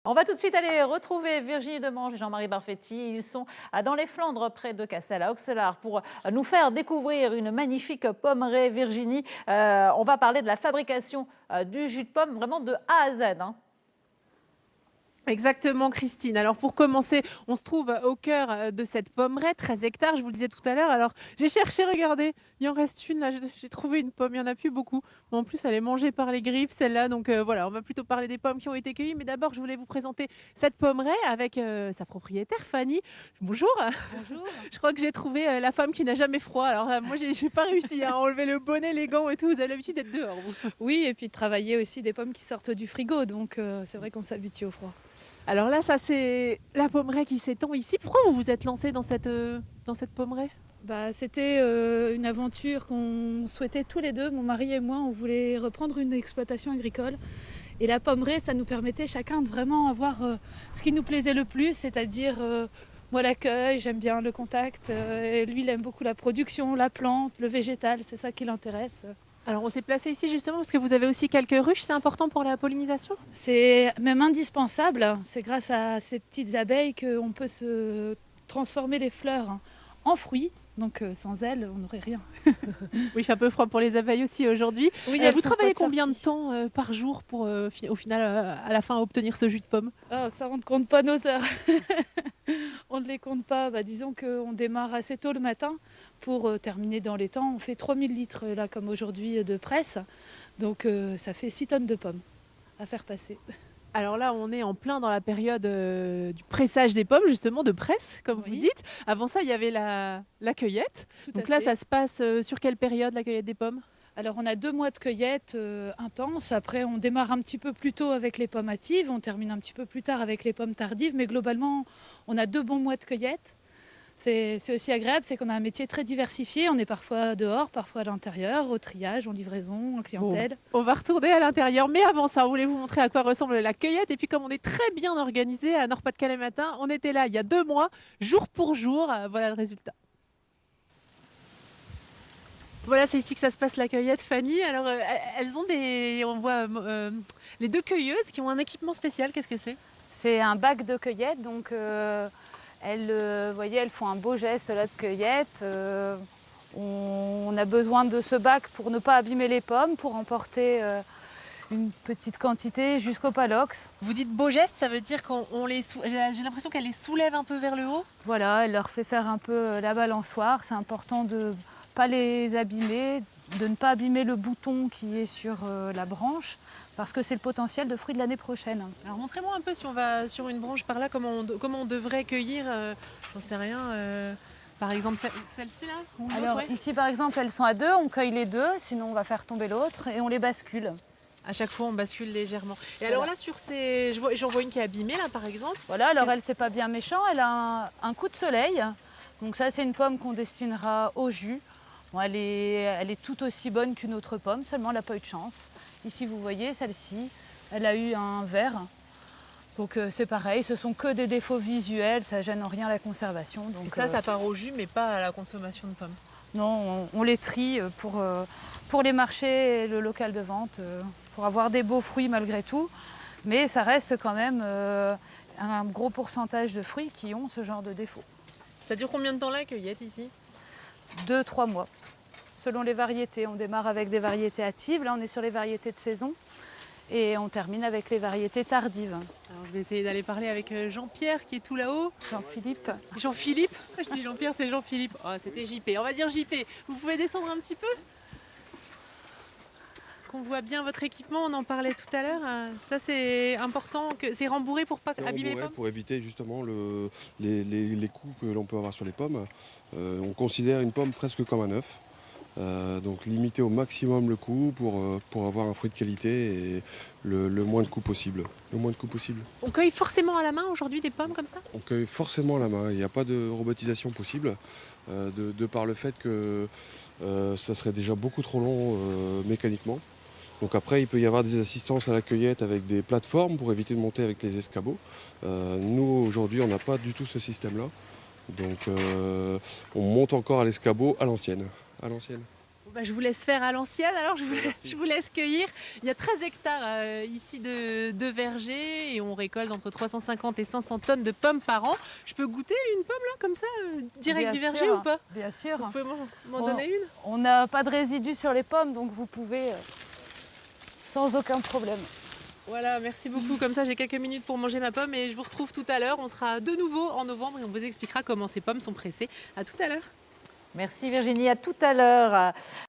On va tout de suite aller retrouver Virginie Demange et Jean-Marie Barfetti. Ils sont dans les Flandres, près de Cassel, à Auxelard, pour nous faire découvrir une magnifique pommeraie. Virginie, on va parler de la fabrication du jus de pomme, vraiment de A à Z, hein. Exactement, Christine. Alors pour commencer, on se trouve au cœur de cette pommeraie, 13 hectares, je vous le disais tout à l'heure. Alors j'ai cherché, regardez, il en reste une là, j'ai trouvé une pomme, il n'y en a plus beaucoup. Mais en plus, elle est mangée par les griffes, celle-là. Donc voilà, on va plutôt parler des pommes qui ont été cueillies. Mais d'abord, je voulais vous présenter cette pommeraie avec sa propriétaire, Fanny. Bonjour. Bonjour. Je crois que j'ai trouvé la femme qui n'a jamais froid. Alors moi, j'ai pas réussi à enlever le bonnet, les gants et tout. Vous avez l'habitude d'être dehors, vous. Oui, et puis de travailler aussi des pommes qui sortent du frigo, donc c'est vrai qu'on s'habitue au froid. Alors là, ça c'est la pommeraie qui s'étend ici. Pourquoi vous vous êtes lancé dans cette pommeraie? Bah, c'était une aventure qu'on souhaitait tous les deux, mon mari et moi, on voulait reprendre une exploitation agricole. Et la pommeraie, ça nous permettait chacun de vraiment avoir ce qui nous plaisait le plus, c'est-à-dire moi l'accueil, j'aime bien le contact, et lui il aime beaucoup la production, la plante, le végétal, c'est ça qui l'intéresse. Alors on s'est placé ici justement parce que vous avez aussi quelques ruches, c'est important pour la pollinisation? C'est même indispensable. C'est grâce à ces petites abeilles qu'on peut se transformer les fleurs en fruits. Donc sans elles, on n'aurait rien. Oui, il fait un peu froid pour les abeilles aussi aujourd'hui. Oui, elles Vous sont travaillez pas combien de sorties. temps par jour pour au final, à la fin, obtenir ce jus de pomme? Ah, ça, on ne compte pas nos heures. On ne les compte pas. Bah, disons qu'on démarre assez tôt le matin pour terminer dans les temps. On fait 3000 litres là comme aujourd'hui de presse. Donc ça fait 6 tonnes de pommes à faire passer. Alors là, on est en plein dans la période du pressage des pommes, justement, de presse, comme vous Oui, dites. Avant ça, il y avait la cueillette. tout à Donc là, fait. ça se passe sur quelle période, la cueillette des pommes? Alors on a 2 mois de cueillette intense. Après on démarre un petit peu plus tôt avec les pommes hâtives, on termine un petit peu plus tard avec les pommes tardives, mais globalement on a 2 bons mois de cueillette. C'est aussi agréable, c'est qu'on a un métier très diversifié. On est parfois dehors, parfois à l'intérieur, au triage, en livraison, en Bon, clientèle. on va retourner à l'intérieur, mais avant ça, on voulait vous montrer à quoi ressemble la cueillette. Et puis comme on est très bien organisé à Nord-Pas-de-Calais matin, on était là il y a 2 mois, jour pour jour. Voilà le résultat. Voilà, c'est ici que ça se passe la cueillette, Fanny. Alors, elles ont on voit les deux cueilleuses qui ont un équipement spécial. Qu'est-ce que c'est? C'est un bac de cueillette, donc vous voyez, elles font un beau geste là de cueillette. On a besoin de ce bac pour ne pas abîmer les pommes, pour emporter une petite quantité jusqu'au palox. Vous dites beau geste, ça veut dire j'ai l'impression qu'elle les soulève un peu vers le haut. Voilà, elle leur fait faire un peu la balançoire. C'est important de ne pas les abîmer, de ne pas abîmer le bouton qui est sur la branche, parce que c'est le potentiel de fruits de l'année prochaine. Alors montrez-moi un peu si on va sur une branche par là, comment on devrait cueillir, j'en sais rien, par exemple celle-ci là ou l'autre, Alors ouais. ici par exemple elles sont à deux, on cueille les deux, sinon on va faire tomber l'autre et on les bascule. À chaque fois on bascule légèrement. Et Voilà. alors là sur j'en vois une qui est abîmée là par exemple. Voilà, alors elle c'est pas bien méchant, elle a un coup de soleil. Donc ça c'est une pomme qu'on destinera au jus. Bon, elle est tout aussi bonne qu'une autre pomme, seulement elle n'a pas eu de chance. Ici vous voyez celle-ci, elle a eu un vert. Donc c'est pareil, ce sont que des défauts visuels, ça gêne en rien la conservation. Donc, Et ça part au jus mais pas à la consommation de pommes. non, on les trie pour les marchés et le local de vente, pour avoir des beaux fruits malgré tout. Mais ça reste quand même un gros pourcentage de fruits qui ont ce genre de défauts. Ça dure combien de temps la cueillette ici? 2-3 mois, selon les variétés. On démarre avec des variétés hâtives, là on est sur les variétés de saison. Et on termine avec les variétés tardives. Alors je vais essayer d'aller parler avec Jean-Pierre qui est tout là-haut. Jean-Philippe. Jean-Philippe? Je dis Jean-Pierre, c'est Jean-Philippe. Oh, c'était JP. On va dire JP. Vous pouvez descendre un petit peu? Qu'on voit bien votre équipement, on en parlait tout à l'heure. Ça, c'est important, que c'est rembourré pour pas C'est abîmer les rembourré pommes? pour éviter justement les coups que l'on peut avoir sur les pommes. On considère une pomme presque comme un œuf. Donc limiter au maximum le coût pour avoir un fruit de qualité et le moins de coûts possible. Le moins de coûts possible. On cueille forcément à la main aujourd'hui des pommes comme ça? On cueille forcément à la main, il n'y a pas de robotisation possible, de par le fait que ça serait déjà beaucoup trop long mécaniquement. Donc après, il peut y avoir des assistances à la cueillette avec des plateformes pour éviter de monter avec les escabeaux. Nous, aujourd'hui, on n'a pas du tout ce système-là. Donc on monte encore à l'escabeau à l'ancienne. À l'ancienne. Bah, je vous laisse faire à l'ancienne, alors je vous laisse cueillir. Il y a 13 hectares ici de vergers et on récolte entre 350 et 500 tonnes de pommes par an. Je peux goûter une pomme là, comme ça, direct Bien du verger sûr, ou pas? Bien sûr. Vous pouvez m'en Bon. donner une? On n'a pas de résidus sur les pommes, donc vous pouvez sans aucun problème. Voilà, merci beaucoup. Comme ça, j'ai quelques minutes pour manger ma pomme et je vous retrouve tout à l'heure. On sera de nouveau en novembre et on vous expliquera comment ces pommes sont pressées. À tout à l'heure. Merci Virginie, à tout à l'heure.